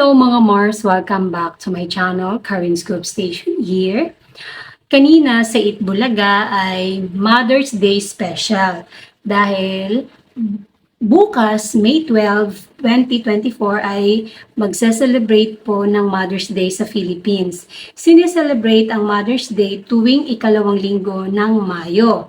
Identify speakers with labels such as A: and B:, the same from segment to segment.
A: Hello mga Mars! Welcome back to my channel, Karin Scoop Station here. Kanina sa Itbulaga ay Mother's Day special dahil bukas, May 12, 2024 ay magse-celebrate po ng Mother's Day sa Philippines. Sineselebrate ang Mother's Day tuwing ikalawang linggo ng Mayo.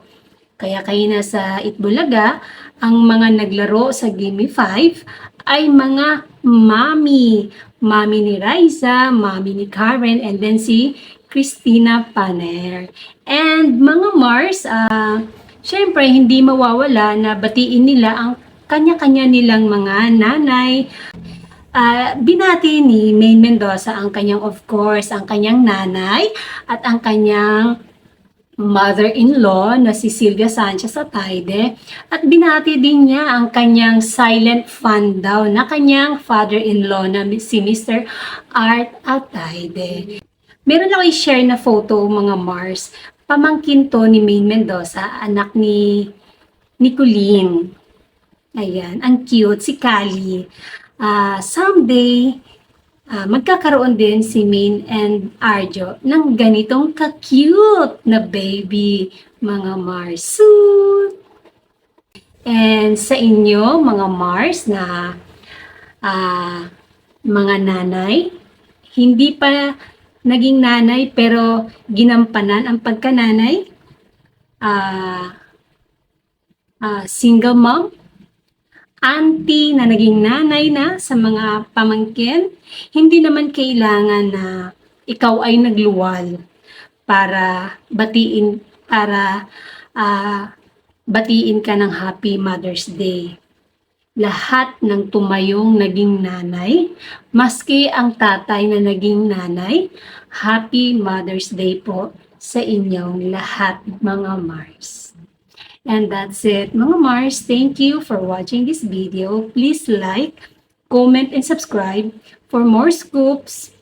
A: Kaya kanina sa Itbulaga, ang mga naglaro sa Gimme 5 ay mga mami. Mami ni Raisa, mami ni Karen, and then si Christina Paner. And mga Mars, syempre hindi mawawala na batiin nila ang kanya-kanya nilang mga nanay. Binati ni Maine Mendoza ang kanyang, of course, ang kanyang nanay at ang kanyang mother-in-law na si Sylvia Sanchez Atayde, at binati din niya ang kanyang silent fan daw na kanyang father-in-law na si Mr. Art Atayde. Meron ako i-share na photo mga Mars, pamangkin to ni Maine Mendoza, anak ni Nicolene. Ayan, ang cute, si Kali. Someday, magkakaroon din si Maine and Arjo ng ganitong ka-cute na baby, mga Mars. And sa inyo, mga Mars, na mga nanay, hindi pa naging nanay pero ginampanan ang pagkananay, single mom, auntie na naging nanay na sa mga pamangkin, hindi naman kailangan na ikaw ay nagluwal para batiin ka ng Happy Mother's Day. Lahat ng tumayong naging nanay, maski ang tatay na naging nanay, Happy Mother's Day po sa inyong lahat, mga Mars. And that's it, mga Mars. Thank you for watching this video. Please like, comment, and subscribe for more scoops.